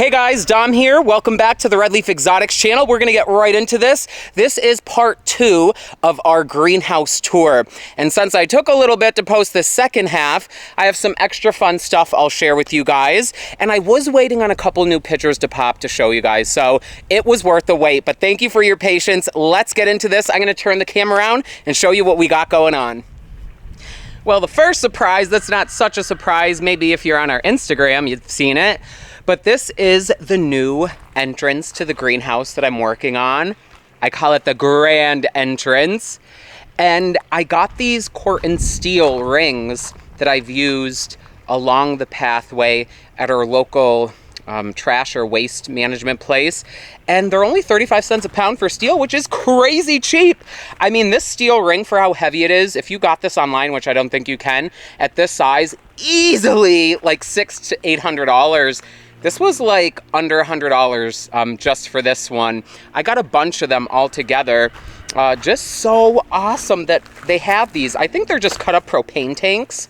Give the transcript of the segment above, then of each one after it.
Hey guys, Dom here. Welcome back to the Redleaf Exotics channel. We're gonna get right into this. This is part 2 of our greenhouse tour. And since I took a little bit to post this second half, I have some extra fun stuff I'll share with you guys. And I was waiting on a couple new pictures to pop to show you guys, so it was worth the wait. But thank you for your patience. Let's get into this. I'm gonna turn the camera around and show you what we got going on. Well, the first surprise, that's not such a surprise. Maybe if you're on our Instagram, you've seen it. But this is the new entrance to the greenhouse that I'm working on. I call it the grand entrance. And I got these corten steel rings that I've used along the pathway at our local trash or waste management place. And they're only 35 cents a pound for steel, which is crazy cheap. I mean, this steel ring, for how heavy it is, if you got this online, which I don't think you can, at this size, easily like $600 to $800. This was like under $100 just for this one. I got a bunch of them all together. Just so awesome that they have these. I think they're just cut up propane tanks.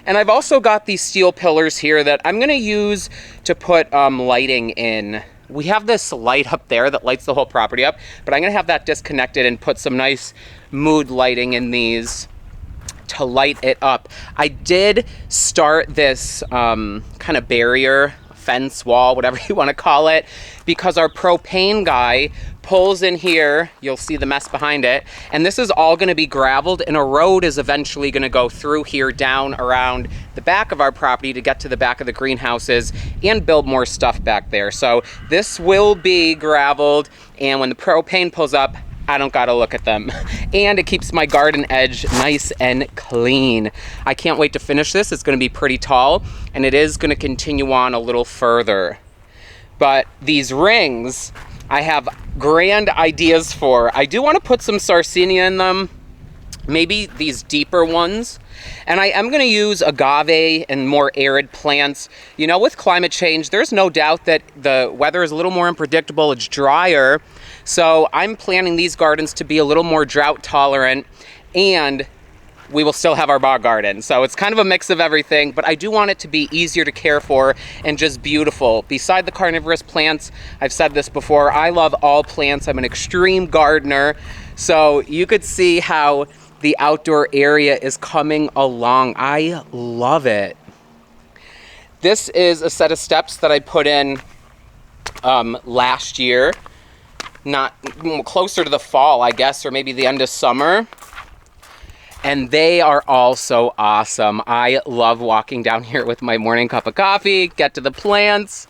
And I've also got these steel pillars here that I'm gonna use to put lighting in. We have this light up there that lights the whole property up, but I'm gonna have that disconnected and put some nice mood lighting in these to light it up. I did start this kind of barrier, fence, wall, whatever you want to call it, because our propane guy pulls in here. You'll see the mess behind it, and this is all going to be graveled, and a road is eventually going to go through here down around the back of our property to get to the back of the greenhouses and build more stuff back there. So this will be graveled, and when the propane pulls up, I don't gotta look at them. And it keeps my garden edge nice and clean. I can't wait to finish this. It's gonna be pretty tall, and it is gonna continue on a little further. But these rings, I have grand ideas for. I do wanna put some Sarracenia in them, maybe these deeper ones. And I am gonna use agave and more arid plants. You know, with climate change, there's no doubt that the weather is a little more unpredictable, it's drier. So I'm planning these gardens to be a little more drought tolerant, and we will still have our bog garden. So it's kind of a mix of everything, but I do want it to be easier to care for and just beautiful. Beside the carnivorous plants, I've said this before, I love all plants. I'm an extreme gardener. So you could see how the outdoor area is coming along. I love it. This is a set of steps that I put in last year. Not closer to the fall, I guess, or maybe the end of summer. And they are all so awesome. I love walking down here with my morning cup of coffee, get to the plants.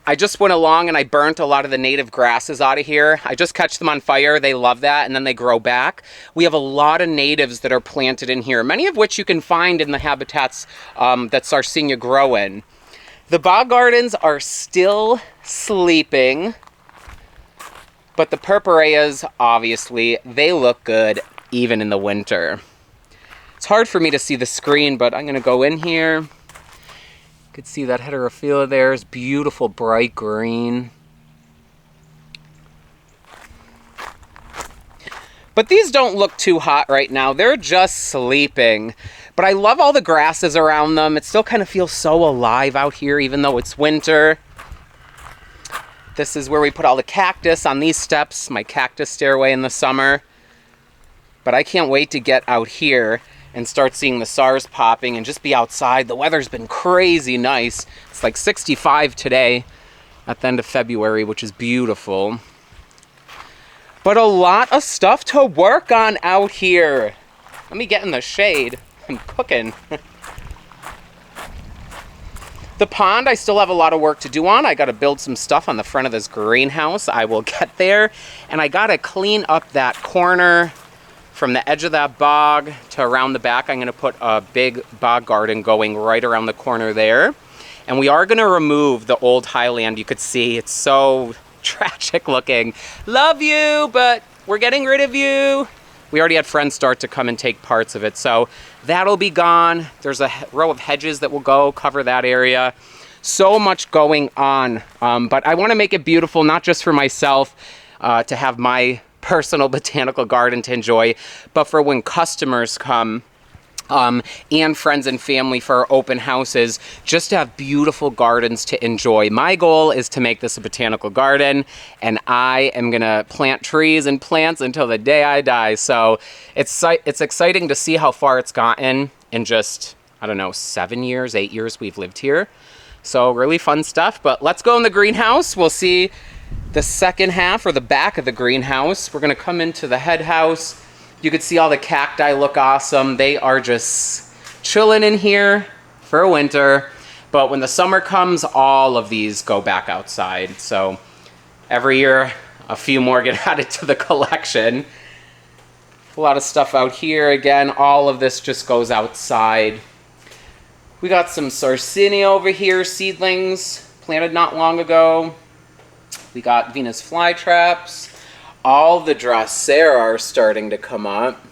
I just went along and I burnt a lot of the native grasses out of here. I just catch them on fire. They love that, and then they grow back. We have a lot of natives that are planted in here, many of which you can find in the habitats that Sarracenia grow in. The bog gardens are still sleeping. But the purpureas, obviously, they look good even in the winter. It's hard for me to see the screen, but I'm gonna go in here. You can see that heterophylla there is beautiful bright green. But these don't look too hot right now. They're just sleeping. But I love all the grasses around them. It still kind of feels so alive out here, even though it's winter. This is where we put all the cactus on these steps, my cactus stairway in the summer. But I can't wait to get out here and start seeing the SARS popping and just be outside. The weather's been crazy nice. It's like 65 today at the end of February, which is beautiful. But a lot of stuff to work on out here. Let me get in the shade. I'm cooking. The pond, I still have a lot of work to do on. I got to build some stuff on the front of this greenhouse. I will get there. And I got to clean up that corner from the edge of that bog to around the back. I'm going to put a big bog garden going right around the corner there. And we are going to remove the old highland. You could see it's so tragic looking. Love you, but we're getting rid of you. We already had friends start to come and take parts of it, so that'll be gone. There's a row of hedges that will go cover that area. So much going on, but I want to make it beautiful, not just for myself, to have my personal botanical garden to enjoy, but for when customers come. and friends and family for our open houses, just to have beautiful gardens to enjoy. My goal is to make this a botanical garden, and I am gonna plant trees and plants until the day I die. So it's exciting to see how far it's gotten in just, I don't know, 7 years, 8 years we've lived here. So really fun stuff, but let's go in the greenhouse. We'll see the second half, or the back of the greenhouse. We're gonna come into the head house. You can see all the cacti look awesome. They are just chilling in here for winter. But when the summer comes, all of these go back outside. So every year, a few more get added to the collection. A lot of stuff out here. Again, all of this just goes outside. We got some Sarsinia over here, seedlings, planted not long ago. We got Venus flytraps. All the Drosera are starting to come up.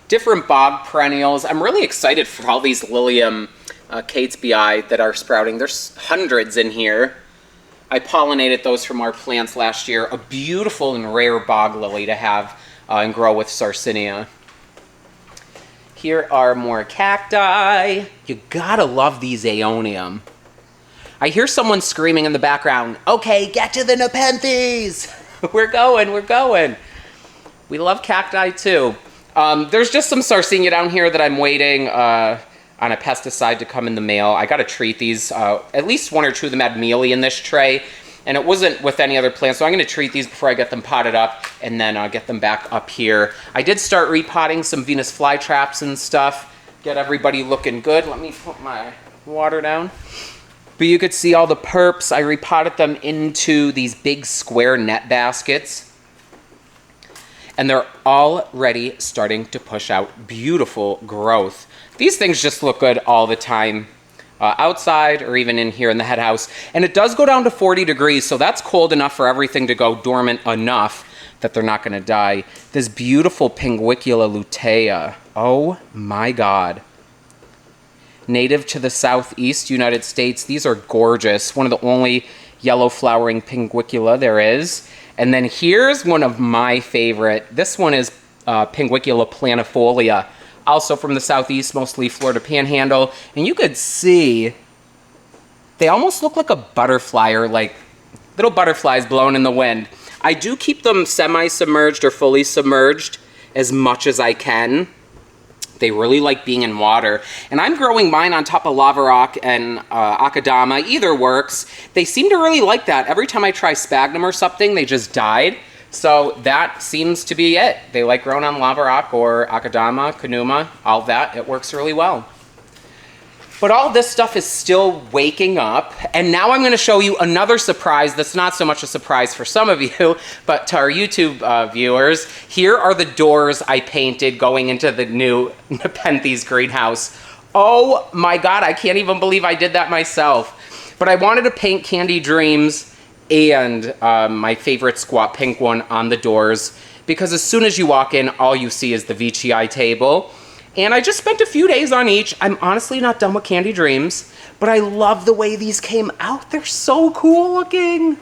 Different bog perennials. I'm really excited for all these Lilium Catesbii that are sprouting. There's hundreds in here. I pollinated those from our plants last year. A beautiful and rare bog lily to have and grow with Sarsinia. Here are more cacti. You gotta love these Aeonium. I hear someone screaming in the background, "Okay, get to the Nepenthes!" We're going. We love cacti too. There's just some Sarsinia down here that I'm waiting on a pesticide to come in the mail. I gotta treat these. At least one or two of them had mealy in this tray, and it wasn't with any other plants, so I'm gonna treat these before I get them potted up, and then get them back up here. I did start repotting some Venus flytraps and stuff, get everybody looking good. Let me put my water down. But you could see all the perps. I repotted them into these big square net baskets. And they're already starting to push out beautiful growth. These things just look good all the time, outside or even in here in the head house. And it does go down to 40 degrees, so that's cold enough for everything to go dormant enough that they're not gonna die. This beautiful Pinguicula lutea. Oh my God. Native to the southeast United States. These are gorgeous. One of the only yellow flowering Pinguicula there is. And then here's one of my favorite. This one is Pinguicula planifolia, also from the southeast, mostly Florida Panhandle. And you could see they almost look like a butterfly, or like little butterflies blown in the wind. I do keep them semi-submerged or fully submerged as much as I can. They really like being in water. And I'm growing mine on top of lava rock and akadama. Either works. They seem to really like that. Every time I try sphagnum or something, they just died. So that seems to be it. They like growing on lava rock or akadama, kanuma, all that. It works really well. But all this stuff is still waking up, and now I'm gonna show you another surprise that's not so much a surprise for some of you, but to our YouTube viewers. Here are the doors I painted going into the new Nepenthes greenhouse. Oh my God, I can't even believe I did that myself. But I wanted to paint Candy Dreams and my favorite squat pink one on the doors, because as soon as you walk in, all you see is the Veitchii table. And I just spent a few days on each. I'm honestly not done with Candy Dreams, but I love the way these came out. They're so cool looking.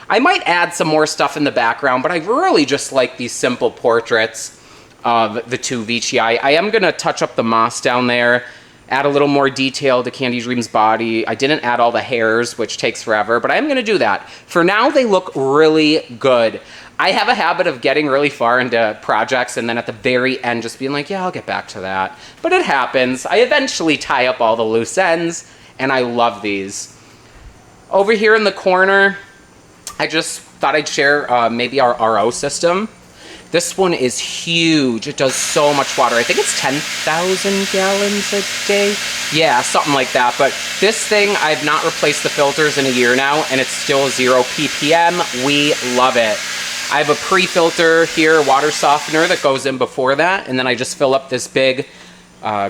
I might add some more stuff in the background, but I really just like these simple portraits of the two Veitchii. I am gonna touch up the moss down there, add a little more detail to Candy Dream's body. I didn't add all the hairs, which takes forever, but I am gonna do that. For now, they look really good. I have a habit of getting really far into projects and then at the very end just being like, yeah, I'll get back to that. But it happens. I eventually tie up all the loose ends, and I love these. Over here in the corner, I just thought I'd share maybe our RO system. This one is huge. It does so much water. I think it's 10,000 gallons a day. Yeah, something like that. But this thing, I've not replaced the filters in a year now, and it's still 0 ppm. We love it. I have a pre-filter here, water softener that goes in before that, and then I just fill up this big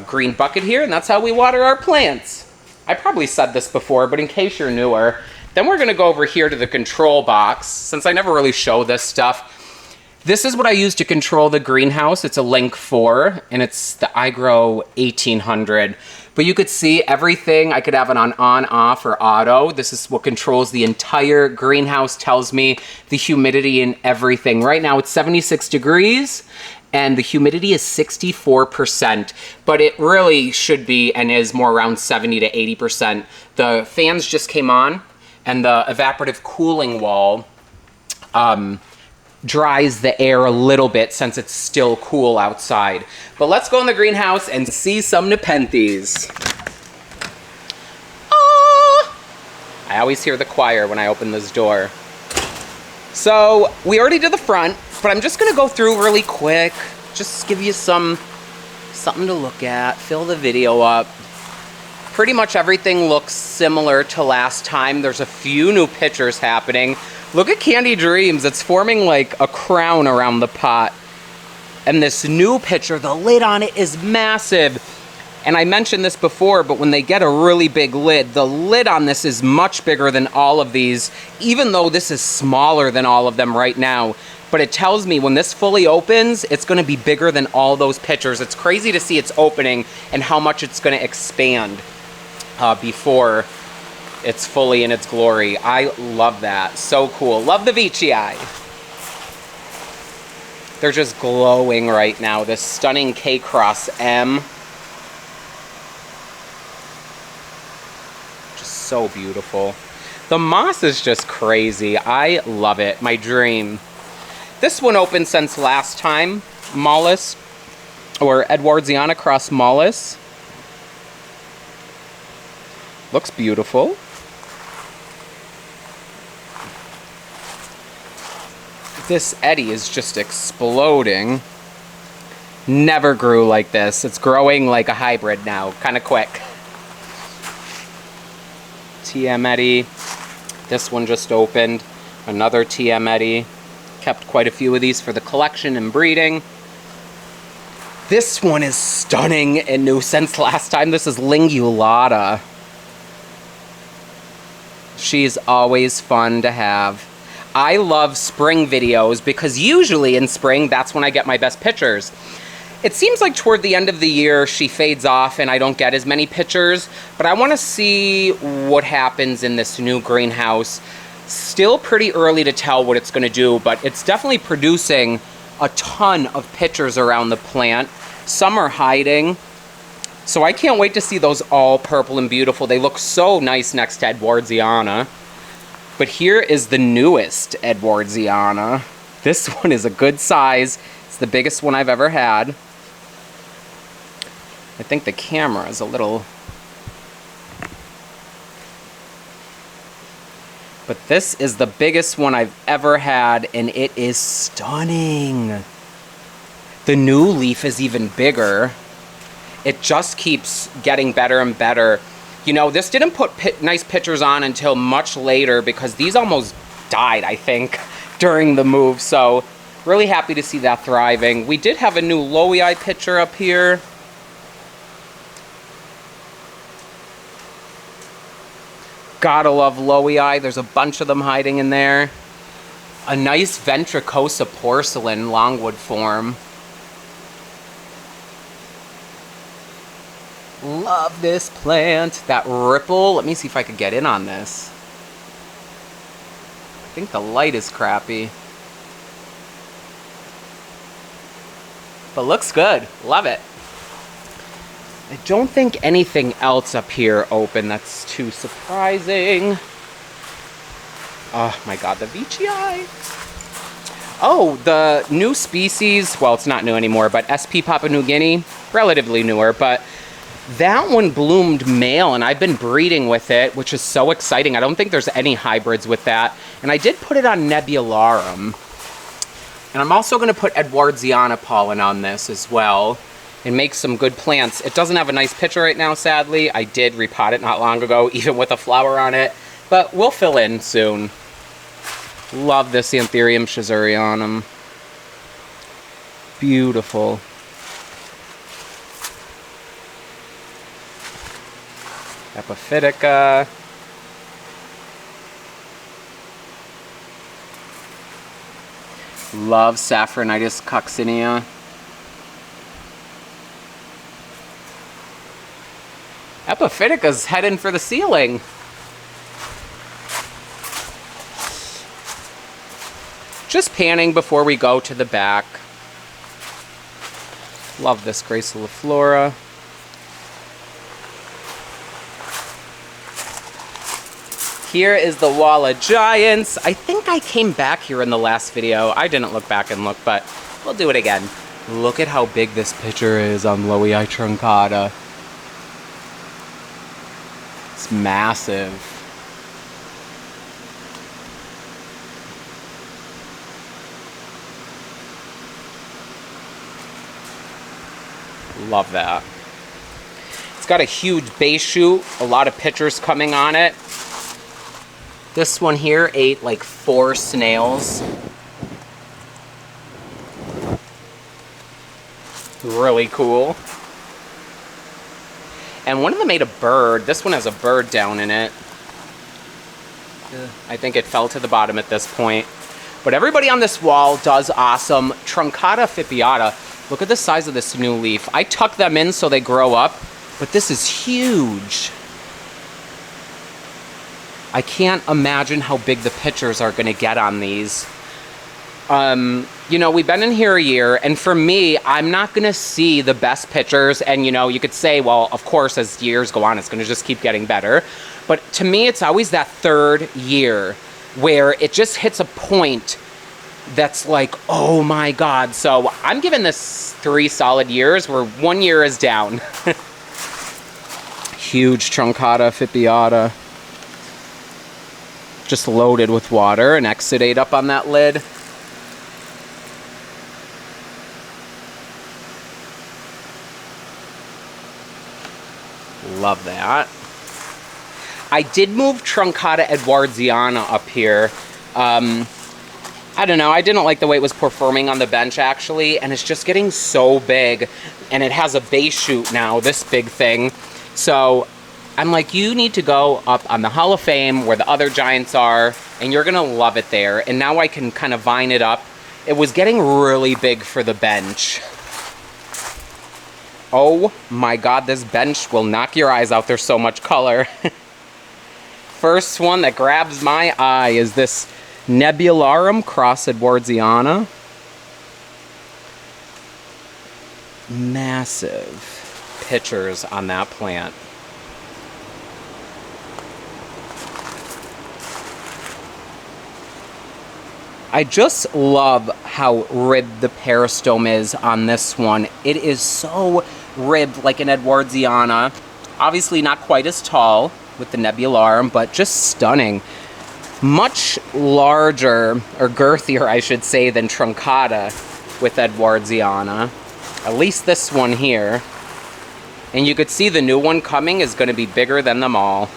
green bucket here, and that's how we water our plants. I probably said this before, but in case you're newer, then we're gonna go over here to the control box. Since I never really show this stuff, This is what I use to control the greenhouse. It's a Link 4, and it's the iGrow 1800. But you could see everything. I could have it on, off, or auto. This is what controls the entire greenhouse, tells me the humidity and everything. Right now it's 76 degrees, and the humidity is 64%. But it really should be, and is, more around 70 to 80%. The fans just came on, and the evaporative cooling wall dries the air a little bit since it's still cool outside. But let's go in the greenhouse and see some Nepenthes. Ah! I always hear the choir when I open this door. So we already did the front, but I'm just gonna go through really quick, just give you something to look at, fill the video up. Pretty much everything looks similar to last time. There's a few new pictures happening. Look at Candy Dreams. It's forming like a crown around the pot. And this new pitcher, the lid on it is massive. And I mentioned this before, but when they get a really big lid, the lid on this is much bigger than all of these, even though this is smaller than all of them right now. But it tells me when this fully opens, it's gonna be bigger than all those pitchers. It's crazy to see it's opening and how much it's gonna expand before it's fully in its glory. I love that. So cool. Love the Veitchii. They're just glowing right now. This stunning K-Cross M. Just so beautiful. The moss is just crazy. I love it. My dream. This one opened since last time. Mollis, or Edwardsiana cross Mollis. Looks beautiful. This Eddie is just exploding. Never grew like this. It's growing like a hybrid now, kind of quick. TM Eddie. This one just opened. Another TM Eddie. Kept quite a few of these for the collection and breeding. This one is stunning and new since last time. This is Lingulata. She's always fun to have. I love spring videos because usually in spring, that's when I get my best pictures. It seems like toward the end of the year, she fades off and I don't get as many pictures, but I want to see what happens in this new greenhouse. Still pretty early to tell what it's going to do, but it's definitely producing a ton of pictures around the plant. Some are hiding, so I can't wait to see those all purple and beautiful. They look so nice next to Edwardsiana. But here is the newest Edwardsiana. This one is a good size. It's the biggest one I've ever had. I think the camera is a little... But this is the biggest one I've ever had, and it is stunning. The new leaf is even bigger. It just keeps getting better and better. You know, this didn't put nice pictures on until much later because these almost died, I think, during the move. So, really happy to see that thriving. We did have a new Lowii picture up here. Gotta love Lowii. There's a bunch of them hiding in there. A nice Ventricosa porcelain longwood form. Love this plant. That ripple. Let me see if I could get in on this. I think the light is crappy. But looks good. Love it. I don't think anything else up here open. That's too surprising. Oh my god, the Veitchii. Oh, the new species. Well, it's not new anymore, but SP Papua New Guinea. Relatively newer, but that one bloomed male, and I've been breeding with it, which is so exciting. I don't think there's any hybrids with that. And I did put it on Nebularum. And I'm also going to put Edwardsiana pollen on this as well and make some good plants. It doesn't have a nice picture right now, sadly. I did repot it not long ago, even with a flower on it. But we'll fill in soon. Love this Anthurium Schizerianum. Beautiful. Epiphytica. Love Saphronitis coccinea. Epiphytica's heading for the ceiling. Just panning before we go to the back. Love this Graciliflora. Here is the Wall of Giants. I think I came back here in the last video. I didn't look back and look, but we'll do it again. Look at how big this picture is on Lowii truncata. It's massive. Love that. It's got a huge base shoot, a lot of pictures coming on it. This one here ate like 4 snails. Really cool. And one of them ate a bird. This one has a bird down in it. I think it fell to the bottom at this point. But everybody on this wall does awesome. Truncata fipiata. Look at the size of this new leaf. I tuck them in so they grow up, but this is huge. I can't imagine how big the pictures are gonna get on these. You know, we've been in here a year, and for me, I'm not gonna see the best pictures, and you know, you could say, well, of course, as years go on, it's gonna just keep getting better. But to me, it's always that 3rd year where it just hits a point that's like, oh my God. So I'm giving this 3 solid years where 1 year is down. Huge Truncata fipiata. Just loaded with water and exudate up on that lid. Love that. I did move Truncata edwardiana up here. I don't know, I didn't like the way it was performing on the bench actually, and it's just getting so big, and it has a base shoot now, this big thing. So I'm like, you need to go up on the Hall of Fame where the other giants are, and you're gonna love it there. And now I can kind of vine it up. It was getting really big for the bench. Oh my God, this bench will knock your eyes out. There's so much color. First one that grabs my eye is this Nebularum cross edwardiana. Massive pictures on that plant. I just love how ribbed the peristome is on this one. It is so ribbed like an edwardiana. Obviously not quite as tall with the Nebularum, but just stunning. Much larger, or girthier I should say, than Truncata with edwardiana. At least this one here. And you could see the new one coming is going to be bigger than them all.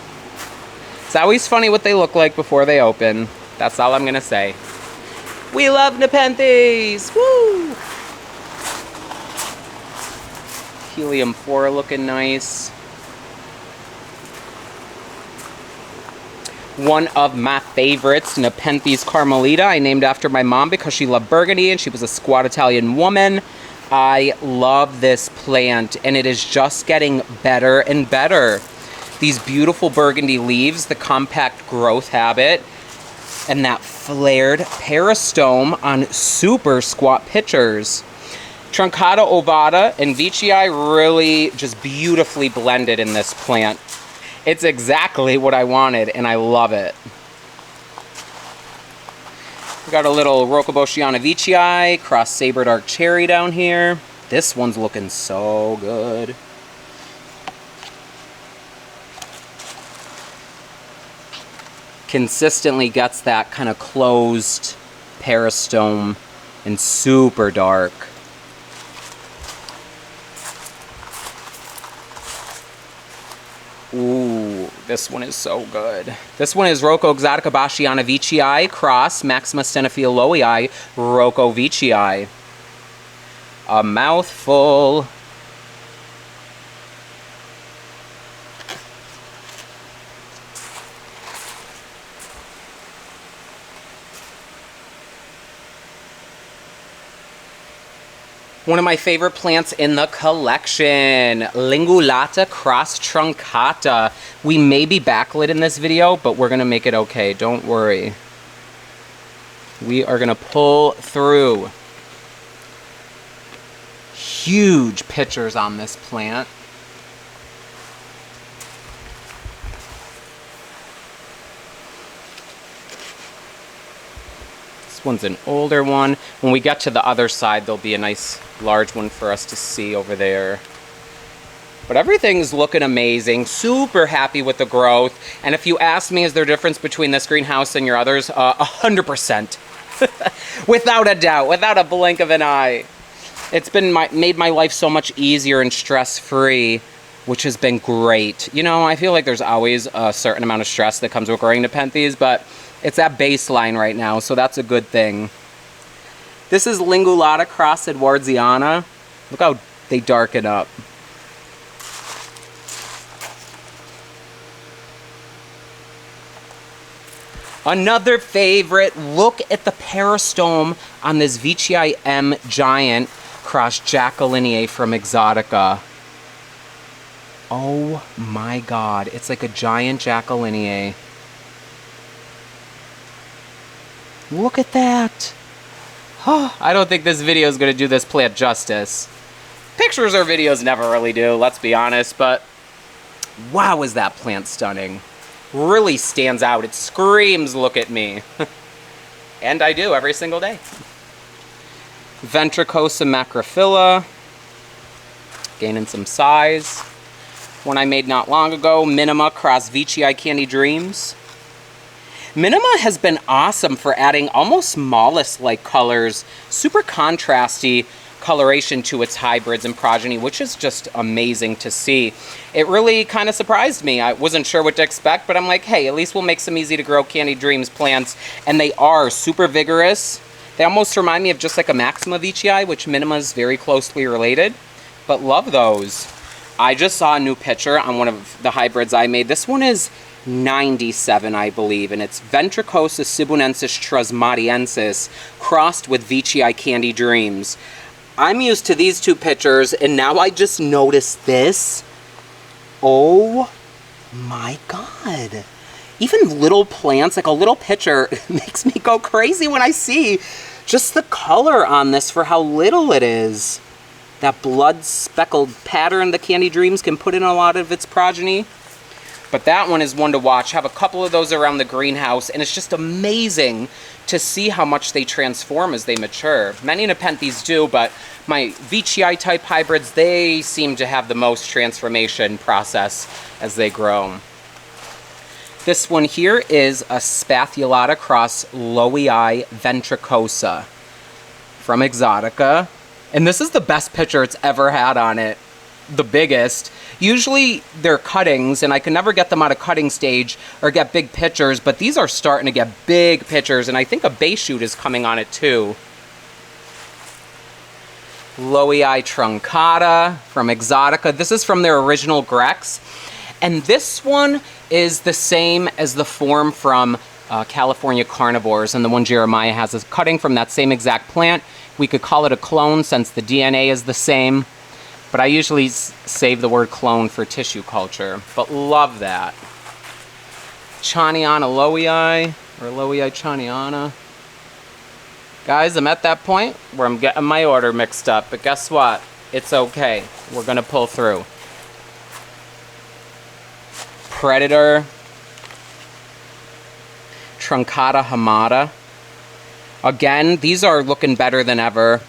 It's always funny what they look like before they open. That's all I'm going to say. We love Nepenthes! Woo! Helium 4 looking nice. One of my favorites, Nepenthes Carmelita. I named after my mom because she loved burgundy and she was a squat Italian woman. I love this plant, and it is just getting better and better. These beautiful burgundy leaves, the compact growth habit, and that flared peristome on super squat pitchers. Truncata ovata and veitchii really just beautifully blended in this plant. It's exactly what I wanted, and I love it. We got a little Rokoboshiana veitchii, cross saber dark cherry down here. This one's looking so good. Consistently gets that kind of closed peristome and super dark. Ooh, this one is so good. This one is Rocco Exotica Bashiana veitchii cross Maxima Stenophyll lowii Rocco veitchii. A mouthful. One of my favorite plants in the collection, Lingulata cross truncata. We may be backlit in this video, but we're gonna make it okay, don't worry. We are gonna pull through. Huge pictures on this plant. This one's an older one. When we get to the other side, there'll be a nice large one for us to see over there. But everything's looking amazing. Super happy with the growth. And if you ask me, is there a difference between this greenhouse and your others? 100%. Without a doubt, without a blink of an eye. It's been made my life so much easier and stress-free, which has been great. You know, I feel like there's always a certain amount of stress that comes with growing Nepenthes, but it's at baseline right now, so that's a good thing. This is Lingulata cross Edwardsiana. Look how they darken up. Another favorite, look at the peristome on this Veitchii M giant cross Jacquelineae from Exotica. Oh my god, it's like a giant Jacquelineae. Look at that. Oh, I don't think this video is going to do this plant justice. Pictures or videos never really do, let's be honest, but wow, is that plant stunning. Really stands out. It screams, look at me. And I do every single day. Ventricosa macrophylla. Gaining some size. One I made not long ago, Minima cross Veitchii Candy Dreams. Minima has been awesome for adding almost mollusk-like colors, super contrasty coloration to its hybrids and progeny, which is just amazing to see. It really kind of surprised me. I wasn't sure what to expect, but I'm like, hey, at least we'll make some easy to grow Candy Dreams plants, and they are super vigorous. They almost remind me of just like a Maxima Veitchii, which Minima is very closely related, but love those. I just saw a new picture on one of the hybrids I made. This one is 97, I believe, and it's Ventricosa sibunensis trasmatiensis crossed with Veitchii Candy Dreams. I'm used to these two pictures, and now I just noticed this. Oh my god. Even little plants, like a little picture, makes me go crazy when I see just the color on this for how little it is. That blood-speckled pattern the Candy Dreams can put in a lot of its progeny. But that one is one to watch. I have a couple of those around the greenhouse, and it's just amazing to see how much they transform as they mature. Many Nepenthes do, but my Veitchii type hybrids, they seem to have the most transformation process as they grow. This one here is a Spathulata cross Lowii ventricosa from Exotica. And this is the best picture it's ever had on it. The biggest. Usually they're cuttings, and I can never get them out of cutting stage or get big pictures, but these are starting to get big pictures, and I think a base shoot is coming on it too. Lowii truncata from Exotica. This is from their original Grex, and this one is the same as the form from California Carnivorous, and the one Jeremiah has is cutting from that same exact plant. We could call it a clone since the DNA is the same. But I usually save the word clone for tissue culture. But love that. Chaniana Lowii, or Lowii Chaniana. Guys, I'm at that point where I'm getting my order mixed up. But guess what? It's okay. We're going to pull through. Predator. Truncata Hamada. Again, these are looking better than ever.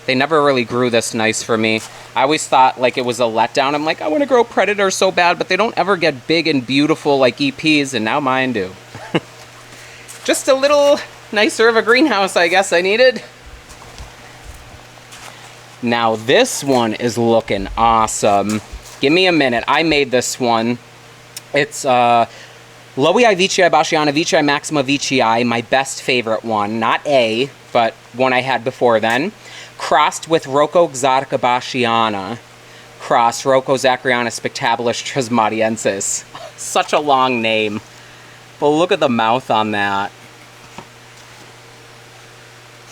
They never really grew this nice for me. I always thought like it was a letdown. I'm like, I want to grow Predator so bad, but they don't ever get big and beautiful like EPs, and now mine do. Just a little nicer of a greenhouse, I guess I needed. Now this one is looking awesome. Give me a minute. I made this one. It's Lowii Veitchii Bashiana Veitchii Maxima Veitchii, my best favorite one. Not A, but one I had before then. Crossed with Rocco Exotica Bashiana, cross Rocco Zacchariana Spectabular Trismatiensis. Such a long name. But look at the mouth on that.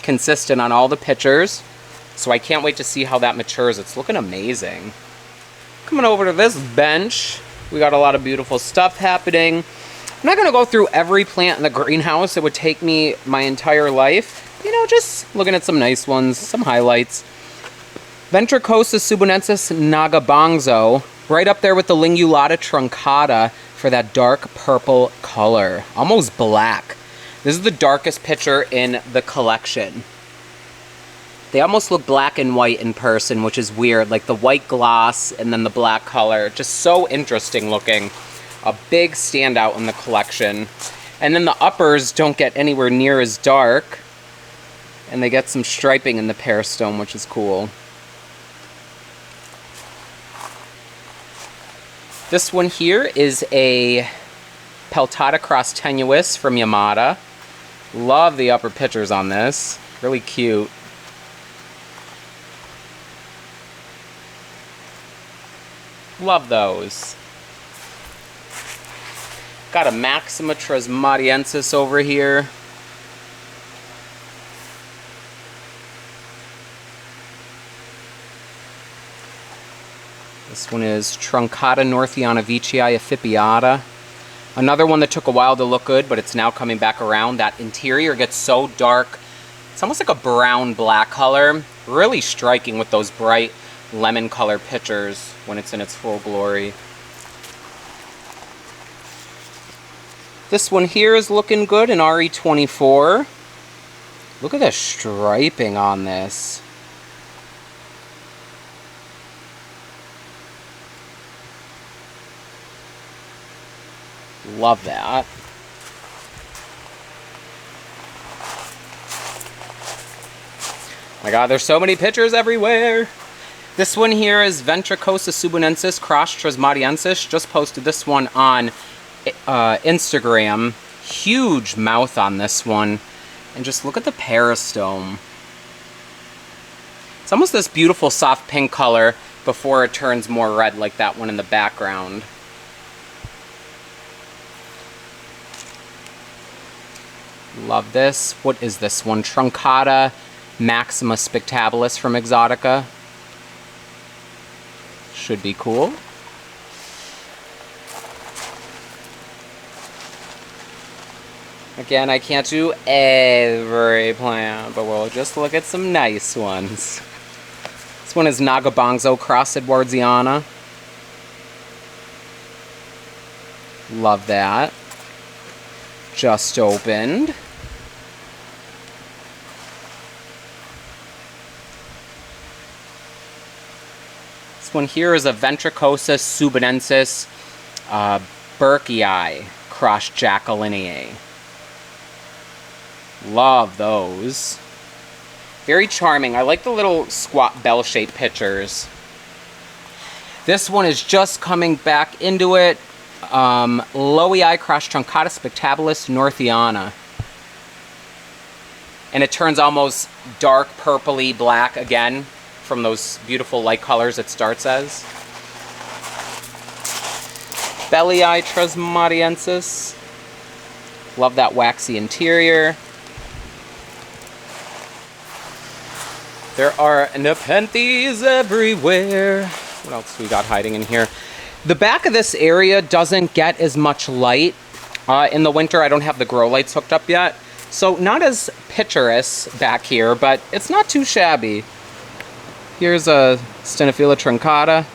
Consistent on all the pictures. So I can't wait to see how that matures. It's looking amazing. Coming over to this bench, we got a lot of beautiful stuff happening. I'm not going to go through every plant in the greenhouse. It would take me my entire life. You know, just looking at some nice ones, some highlights. Ventricosa subonensis nagabongzo, right up there with the Lingulata truncata for that dark purple color. Almost black. This is the darkest picture in the collection. They almost look black and white in person, which is weird. Like the white gloss and then the black color. Just so interesting looking. A big standout in the collection. And then the uppers don't get anywhere near as dark. And they get some striping in the peristome, which is cool. This one here is a Peltata cross tenuis from Yamada. Love the upper pictures on this. Really cute. Love those. Got a Maxima trismatiensis over here. This one is Truncata northiana vichii affipiata. Another one that took a while to look good, but it's now coming back around. That interior gets so dark. It's almost like a brown-black color. Really striking with those bright lemon color pictures when it's in its full glory. This one here is looking good in RE24. Look at the striping on this. Love that. My God, there's so many pictures everywhere. This one here is Ventricosa subonensis cross trismatiensis. Just posted this one on Instagram. Huge mouth on this one. And just look at the peristome. It's almost this beautiful soft pink color before it turns more red like that one in the background. Love this. What is this one? Truncata Maxima spectabilis from Exotica. Should be cool. Again, I can't do every plant, but we'll just look at some nice ones. This one is Nagabongzo cross Edwardiana. Love that. Just opened. This one here is a Ventricosa subonensis Burkii cross Jacquelineae. Love those. Very charming. I like the little squat bell-shaped pictures. This one is just coming back into it. Loei cross Truncata spectabilis northiana. And it turns almost dark purpley black again from those beautiful light colors it starts as. Bellii trismatiensis. Love that waxy interior. There are Nepenthes everywhere. What else we got hiding in here? The back of this area doesn't get as much light. In the winter, I don't have the grow lights hooked up yet. So not as picturesque back here, but it's not too shabby. Here's a Stenophila truncata.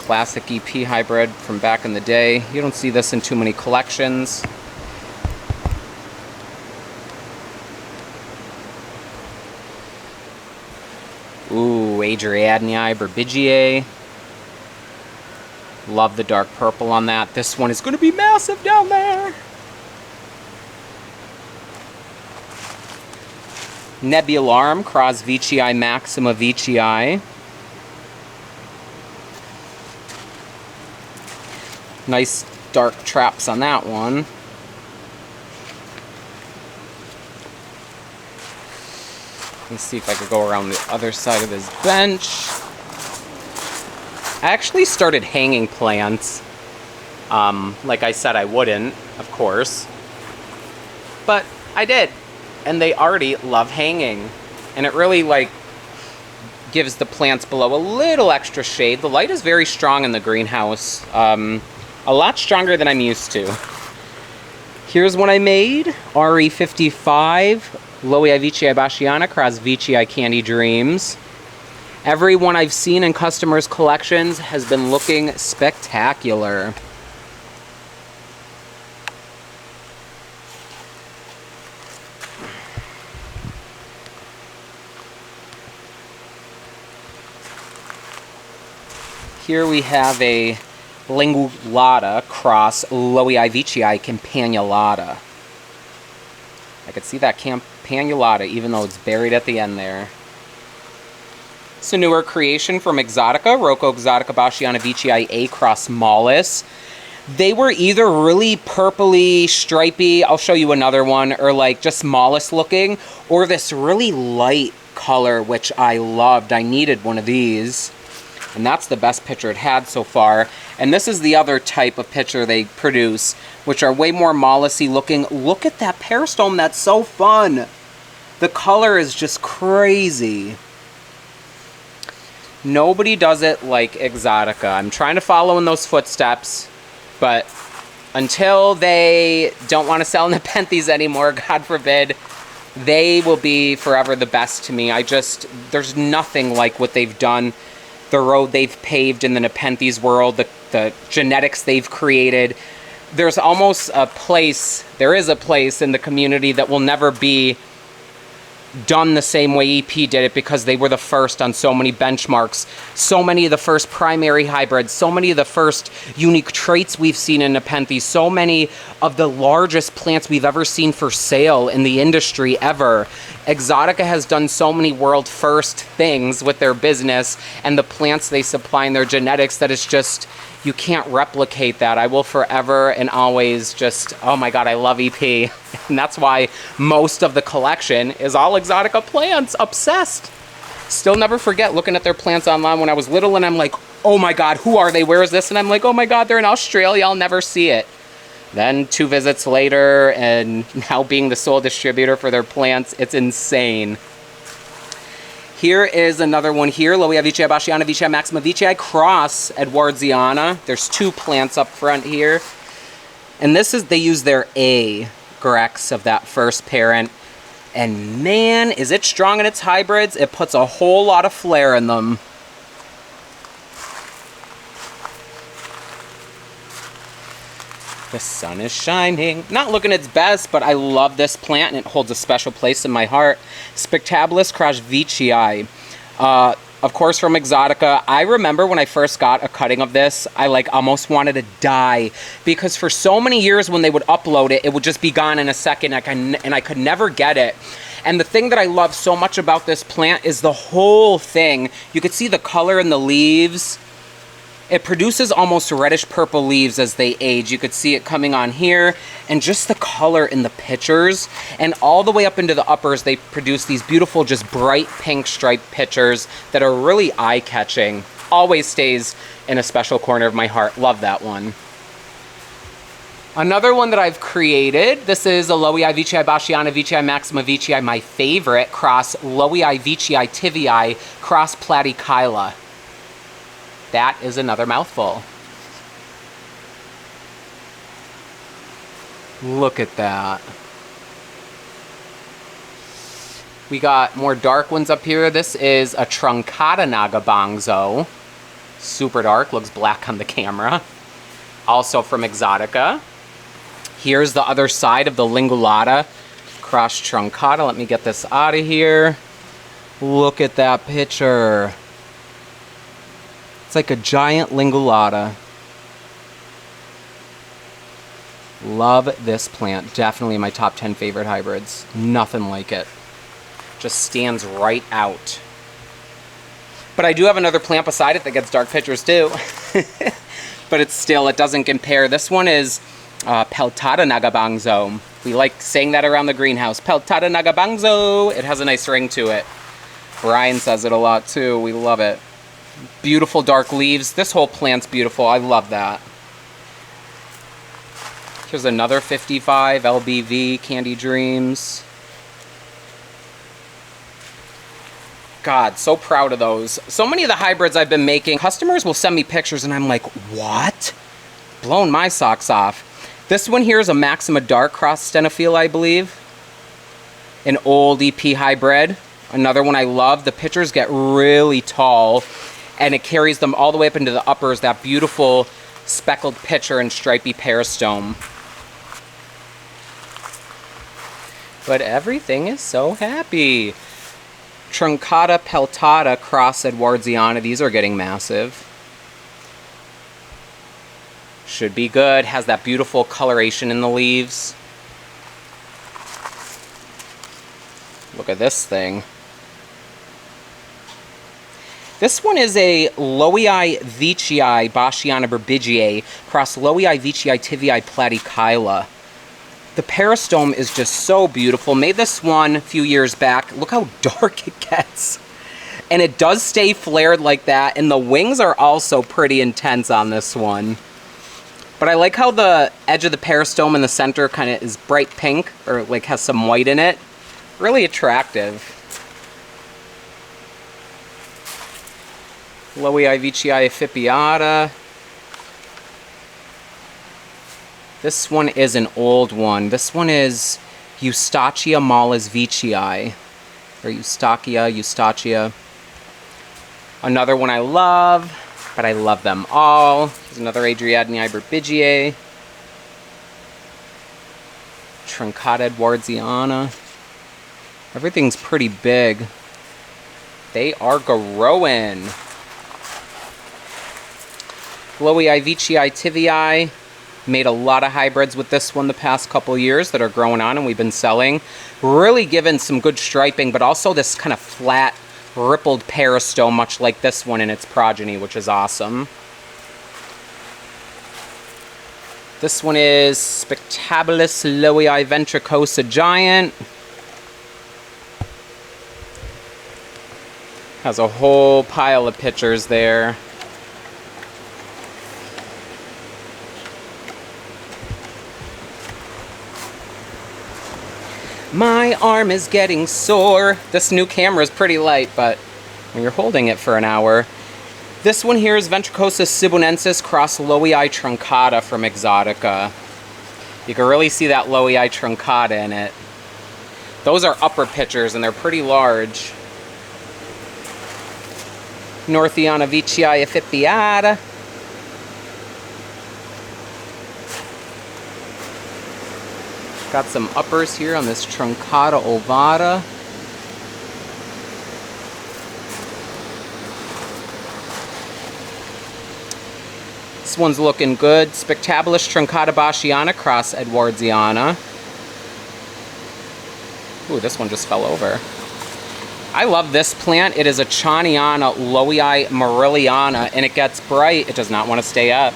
Classic EP hybrid from back in the day. You don't see this in too many collections. Ooh, Adriadnii burbigiae. Love the dark purple on that. This one is going to be massive down there. Nebularum cross Vichii maxima Vichii. Nice dark traps on that one. Let's see if I could go around the other side of this bench. I actually started hanging plants. Like I said I wouldn't, of course. But I did. and they already love hanging. And it really like gives the plants below a little extra shade. The light is very strong in the greenhouse, a lot stronger than I'm used to. Here's one I made, RE55, Loei Veitchii Bachiana, cross Veitchii Candy Dreams. Every one I've seen in customers' collections has been looking spectacular. Here we have a Lingulata cross Loei Veitchii Campanulata. I could see that Campanulata even though it's buried at the end there. It's a newer creation from Exotica, Rocco Exotica Bachiana Veitchii A cross Mollis. They were either really purpley, stripy, I'll show you another one, or like just Mollis looking, or this really light color, which I loved. I needed one of these. And that's the best picture it had so far. And this is the other type of picture they produce, which are way more mollusy looking. Look at that peristome, that's so fun. The color is just crazy. Nobody does it like Exotica. I'm trying to follow in those footsteps, but until they don't want to sell Nepenthes anymore, God forbid, they will be forever the best to me. There's nothing like what they've done. The road they've paved in the Nepenthes world, the genetics they've created. There's almost a place, there is a place in the community that will never be done the same way EP did it because they were the first on so many benchmarks, so many of the first primary hybrids, so many of the first unique traits we've seen in Nepenthes, so many of the largest plants we've ever seen for sale in the industry ever. Exotica has done so many world first things with their business and the plants they supply and their genetics that it's just, you can't replicate that. I will forever and always just, oh my God, I love EP. And that's why most of the collection is all Exotica plants, obsessed. Still never forget looking at their plants online when I was little and I'm like, oh my God, who are they? Where is this? And I'm like, oh my God, they're in Australia, I'll never see it. Then 2 visits later and now being the sole distributor for their plants, it's insane. Here is another one here, Loei Veitchii Bachiana Veitchii Maxima Veitchii cross Edwardsiana. There's 2 plants up front here. And this is, they use their A Grex of that first parent. And man, is it strong in its hybrids. It puts a whole lot of flair in them. The sun is shining. Not looking its best, but I love this plant and it holds a special place in my heart. Spectabilis cross Veitchii. Of course from Exotica. I remember when I first got a cutting of this, I like almost wanted to die because for so many years when they would upload it, it would just be gone in a second and I could never get it. And the thing that I love so much about this plant is the whole thing. You could see the color in the leaves. It produces almost reddish purple leaves as they age. You could see it coming on here and just the color in the pictures. And all the way up into the uppers, they produce these beautiful, just bright pink striped pictures that are really eye-catching. Always stays in a special corner of my heart. Love that one. Another one that I've created, this is a Loei Veitchii Bachiana Veitchii Maxima Veitchii, my favorite, cross Loei Veitchii Tivii cross Platykyla. That is another mouthful. Look at that. We got more dark ones up here. This is a Truncata Nagabongzo. Super dark, looks black on the camera. Also from Exotica. Here's the other side of the Lingulata cross Truncata. Let me get this out of here. Look at that picture. It's like a giant Lingulata. Love this plant. Definitely my top 10 favorite hybrids. Nothing like it. Just stands right out. But I do have another plant beside it that gets dark pictures too. But it's still, it doesn't compare. This one is Peltata Nagabongzo. We like saying that around the greenhouse. Peltata Nagabongzo. It has a nice ring to it. Brian says it a lot too. We love it. Beautiful dark leaves. This whole plant's beautiful. I love that. Here's another 55 LBV Candy Dreams. God, so proud of those. So many of the hybrids I've been making, customers will send me pictures and I'm like, what? Blown my socks off. This one here is a Maxima Dark cross Stenophile, I believe. An old EP hybrid. Another one I love. The pitchers get really tall and it carries them all the way up into the uppers, that beautiful speckled pitcher and stripy peristome. But everything is so happy. Truncata peltata cross Edwardsiana. These are getting massive. Should be good. Has that beautiful coloration in the leaves. Look at this thing. This one is a Lowii Veitchii Baschiana Burbigiae cross Lowii Veitchii Tivii Platykyla. The peristome is just so beautiful. Made this one a few years back. Look how dark it gets. And it does stay flared like that. And the wings are also pretty intense on this one. But I like how the edge of the peristome in the center kind of is bright pink, or like has some white in it. Really attractive. Lowii Veitchii Ephipiata. This one is an old one. This one is Eustachia Mollis Veitchii. Or Eustachia. Another one I love, but I love them all. There's another Adriatinii Burbigiae. Truncata Edwardsiana. Everything's pretty big. They are growing. Lowii Veitchii Tivii. Made a lot of hybrids with this one the past couple years that are growing on and we've been selling. Really given some good striping, but also this kind of flat, rippled peristome, much like this one in its progeny, which is awesome. This one is Spectabilis Lowii Ventricosa Giant. Has a whole pile of pictures there. My arm is getting sore. This new camera is pretty light, but when you're holding it for an hour. This one here is Ventricosa sibonensis cross Lowii truncata from Exotica. You can really see that Lowii truncata in it. Those are upper pitchers and they're pretty large. Northiana Veitchii Ephipiata. Got some uppers here on this Truncata ovata. This one's looking good. Spectabilis Truncata Baschiana cross Edwardsiana. Ooh, this one just fell over. I love this plant. It is a Chaniana Lowii Marilliana, and it gets bright. It does not want to stay up.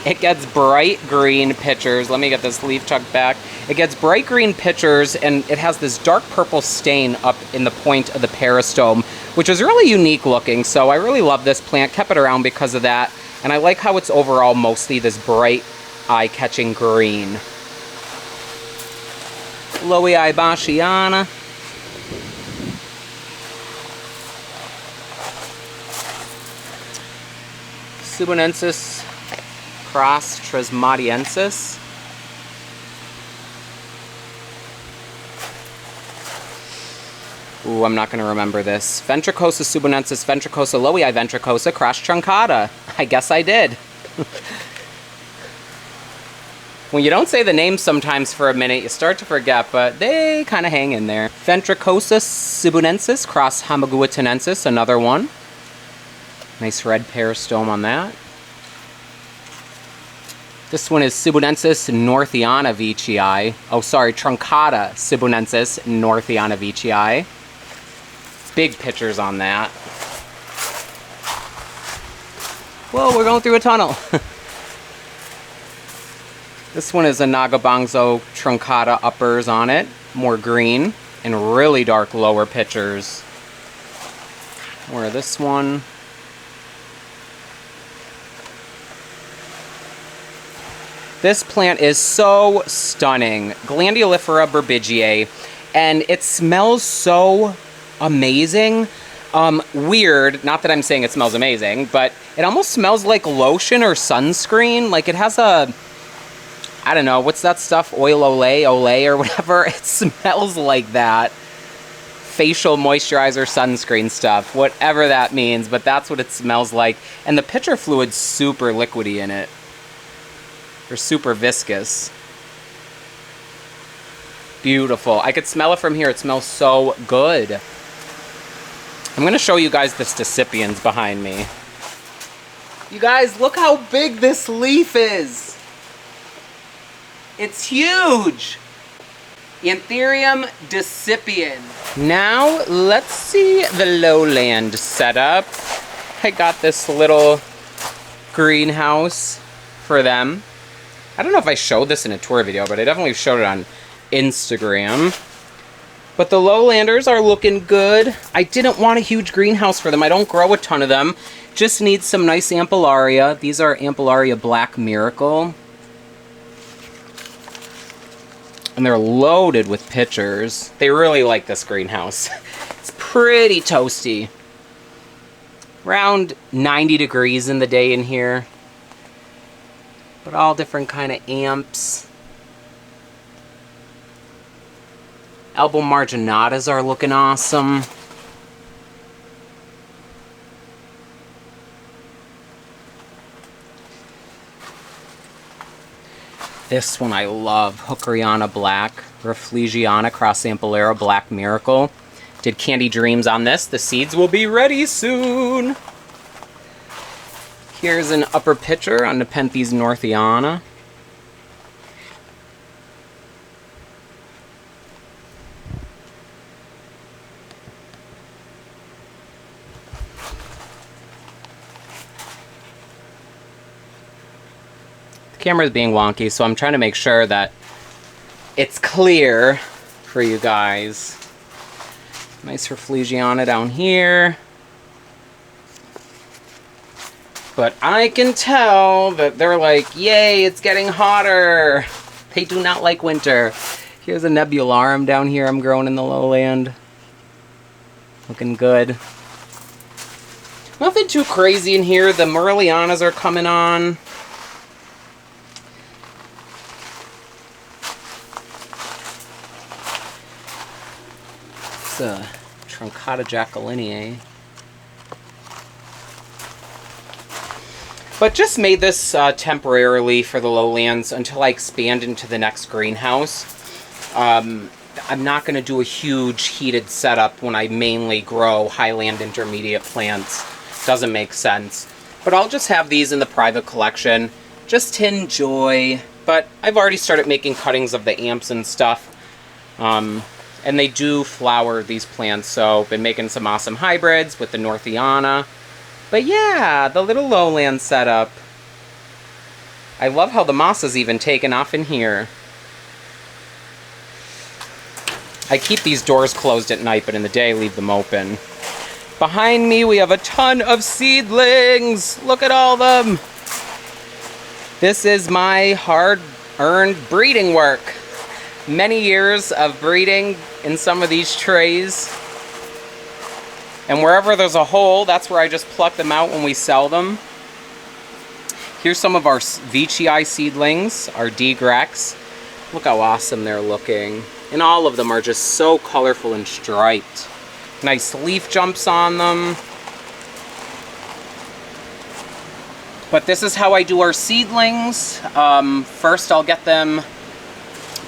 It gets bright green pitchers. Let me get this leaf tucked back. It gets bright green pitchers, and it has this dark purple stain up in the point of the peristome, which is really unique looking. So I really love this plant. Kept it around because of that. And I like how it's overall mostly this bright, eye-catching green. Lowii Baschiana. Subonensis cross Trismatiensis. Ooh, I'm not going to remember this. Ventricosa subonensis, Ventricosa Lowii Ventricosa cross Truncata. I guess I did. When you don't say the name sometimes for a minute, you start to forget, but they kind of hang in there. Ventricosa subonensis cross Hamaguatenensis, another one. Nice red peristome on that. This one is Subonensis Northiana Veitchii. Oh, sorry, Truncata Subonensis Northiana Veitchii. Big pictures on that. Whoa, we're going through a tunnel. This one is a Nagabangzo Truncata uppers on it. More green and really dark lower pictures. Where this one? This plant is so stunning. Glandulifera Burbigiae, and it smells so amazing. Weird, not that I'm saying it smells amazing, but it almost smells like lotion or sunscreen. Like it has a, I don't know, what's that stuff? Olay or whatever. It smells like that. Facial moisturizer, sunscreen stuff, whatever that means, but that's what it smells like. And the pitcher fluid's super liquidy in it. Or super viscous. Beautiful. I could smell it from here. It smells so good. I'm going to show you guys the Stecipiens behind me. You guys, look how big this leaf is. It's huge. Anthurium Decipiens. Now, let's see the lowland setup. I got this little greenhouse for them. I don't know if I showed this in a tour video, but I definitely showed it on Instagram. But the lowlanders are looking good. I didn't want a huge greenhouse for them. I don't grow a ton of them. Just need some nice Ampullaria. These are Ampullaria Black Miracle. And they're loaded with pitchers. They really like this greenhouse. It's pretty toasty. Around 90 degrees in the day in here. But all different kind of amps. Album marginatas are looking awesome. This one I love, Hookeriana Black, Rafflegiana Cross Ampullera Black Miracle. Did Candy Dreams on this. The seeds will be ready soon. Here's an upper pitcher on Nepenthes Northiana. Camera's being wonky, so I'm trying to make sure that it's clear for you guys. Nice Rafflegiana down here. But I can tell that they're like, yay, it's getting hotter. They do not like winter. Here's a Nebularum down here I'm growing in the lowland. Looking good. Nothing too crazy in here. The Murlianas are coming on. A Truncata Jacquelineae. But just made this temporarily for the lowlands until I expand into the next greenhouse. I'm not going to do a huge heated setup when I mainly grow highland intermediate plants. Doesn't make sense. But I'll just have these in the private collection just to enjoy. But I've already started making cuttings of the amps and stuff. And they do flower, these plants, so been making some awesome hybrids with the Northiana. But yeah, the little lowland setup. I love how the moss is even taken off in here. I keep these doors closed at night, but in the day leave them open. Behind me we have a ton of seedlings! Look at all of them! This is my hard-earned breeding work. Many years of breeding in some of these trays. And wherever there's a hole, that's where I just pluck them out when we sell them. Here's some of our Veitchii seedlings, our D-Grex. Look how awesome they're looking. And all of them are just so colorful and striped. Nice leaf jumps on them. But this is how I do our seedlings. First I'll get them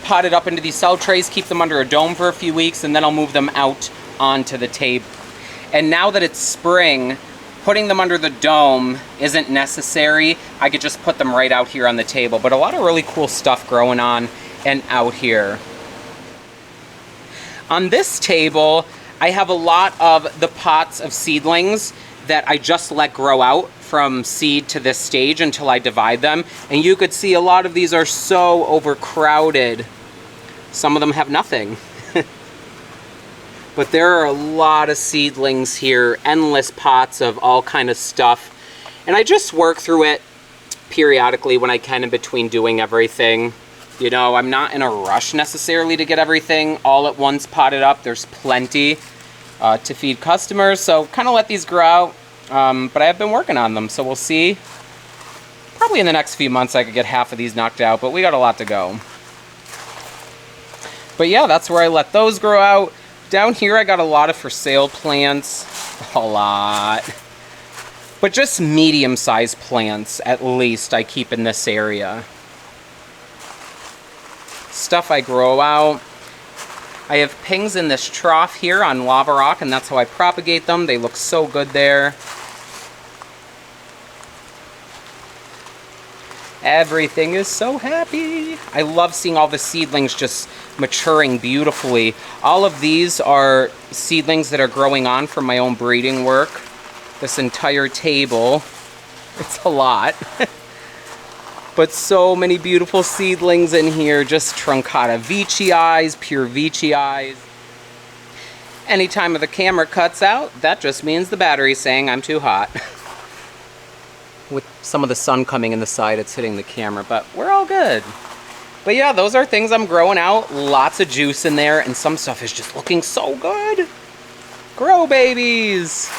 potted up into these cell trays, keep them under a dome for a few weeks, and then I'll move them out onto the table. And now that it's spring, putting them under the dome isn't necessary. I could just put them right out here on the table. But a lot of really cool stuff growing on and out here. On this table, I have a lot of the pots of seedlings that I just let grow out from seed to this stage until I divide them. And you could see a lot of these are so overcrowded. Some of them have nothing. But there are a lot of seedlings here, endless pots of all kind of stuff. And I just work through it periodically when I can in between doing everything. You know, I'm not in a rush necessarily to get everything all at once potted up. There's plenty. to feed customers. So kind of let these grow out, but I have been working on them, so we'll see. Probably in the next few months I could get half of these knocked out, but we got a lot to go. But yeah, that's where I let those grow out. Down here I got a lot of for sale plants, a lot. But just medium-sized plants, at least, I keep in this area. Stuff I grow out. I have pings in this trough here on lava rock, and that's how I propagate them. They look so good there. Everything is so happy. I love seeing all the seedlings just maturing beautifully. All of these are seedlings that are growing on from my own breeding work. This entire table, it's a lot. But so many beautiful seedlings in here, just truncata veitchii, pure veitchii. Anytime the camera cuts out, that just means the battery's saying I'm too hot. With some of the sun coming in the side, it's hitting the camera, but we're all good. But yeah, those are things I'm growing out. Lots of juice in there, and some stuff is just looking so good. Grow babies!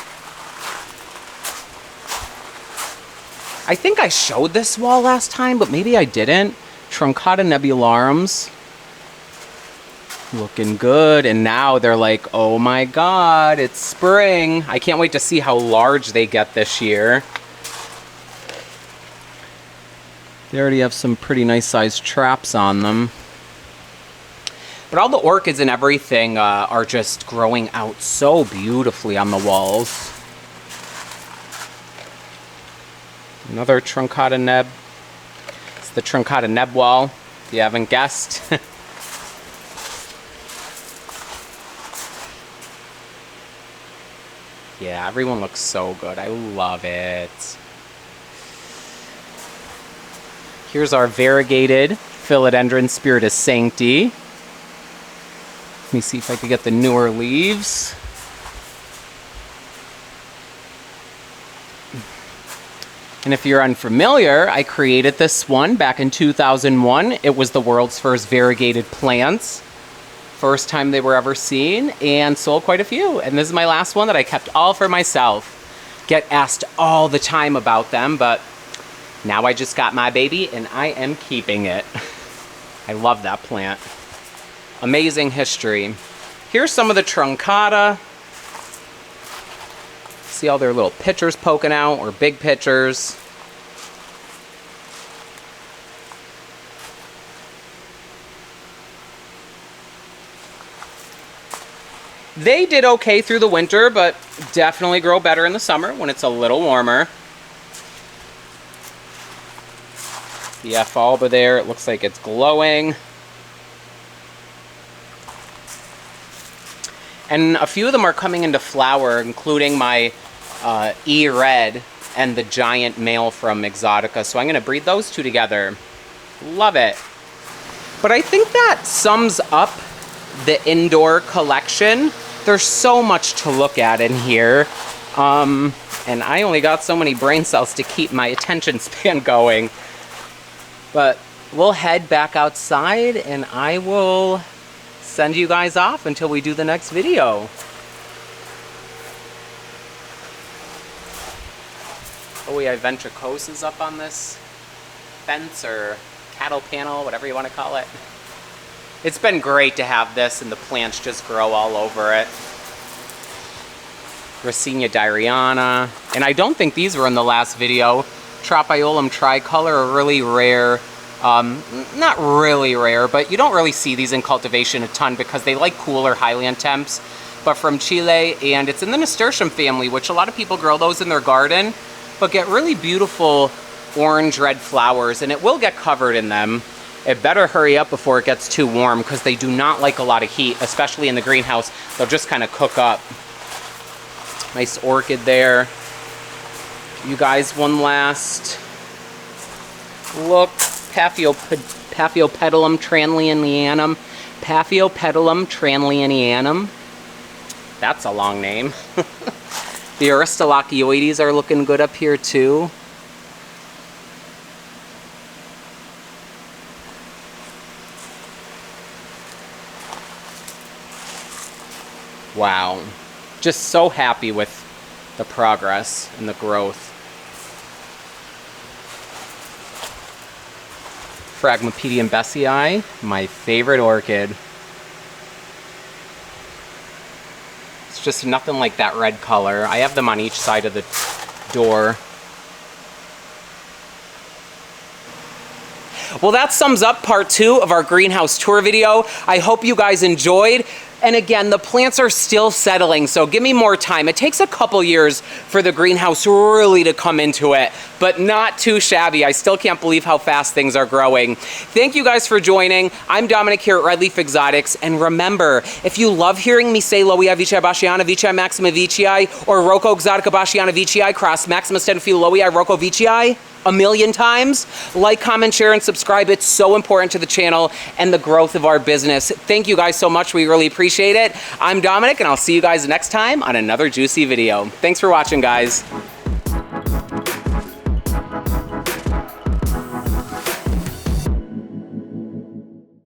I think I showed this wall last time, but maybe I didn't. Truncata nebularums. Looking good, and now they're like, oh my god, it's spring. I can't wait to see how large they get this year. They already have some pretty nice sized traps on them. But all the orchids and everything are just growing out so beautifully on the walls. Another truncata neb. It's the truncata neb wall, if you haven't guessed. Yeah, everyone looks so good. I love it. Here's our variegated philodendron spiritus sancti. Let me see if I can get the newer leaves. And if you're unfamiliar, I created this one back in 2001. It was the world's first variegated plants. First time they were ever seen, and sold quite a few. And this is my last one that I kept all for myself. Get asked all the time about them, but now I just got my baby and I am keeping it. I love that plant. Amazing history. Here's some of the truncata. See all their little pitchers poking out, or big pitchers. They did okay through the winter, but definitely grow better in the summer when it's a little warmer. The F alba there, it looks like it's glowing. And a few of them are coming into flower, including my E Red and the giant male from Exotica. So I'm going to breed those two together. Love it. But I think that sums up the indoor collection. There's so much to look at in here. And I only got so many brain cells to keep my attention span going. But we'll head back outside and I will send you guys off until we do the next video. Oh, we have ventricoses up on this fence or cattle panel, whatever you want to call it. It's been great to have this and the plants just grow all over it. Racina diariana. And I don't think these were in the last video. Tropaeolum tricolor, a really rare, not really rare, but you don't really see these in cultivation a ton because they like cooler highland temps. But from Chile, and it's in the nasturtium family, which a lot of people grow those in their garden, but get really beautiful orange-red flowers, and it will get covered in them. It better hurry up before it gets too warm because they do not like a lot of heat, especially in the greenhouse. They'll just kind of cook up. Nice orchid there. You guys, one last look. Paphiopedilum tranlianianum. Paphiopedilum tranlianianum. That's a long name. The Aristolachioides are looking good up here too. Wow. Just so happy with the progress and the growth. Phragmipedium bessii, my favorite orchid. It's just nothing like that red color. I have them on each side of the door. Well, that sums up part 2 of our greenhouse tour video. I hope you guys enjoyed. And again, the plants are still settling, so give me more time. It takes a couple years for the greenhouse really to come into it, but not too shabby. I still can't believe how fast things are growing. Thank you guys for joining. I'm Dominic here at Redleaf Exotics, and remember, if you love hearing me say Lowii Vici Bashiana Vici Maxima Vici or Rocco Exotica Bashiana Vici cross Maxima Stenophylla Lowii Rocco Vici a million times, like, comment, share, and subscribe. It's so important to the channel and the growth of our business. Thank you guys so much. We really appreciate it. I'm Dominic, and I'll see you guys next time on another juicy video. Thanks for watching, guys.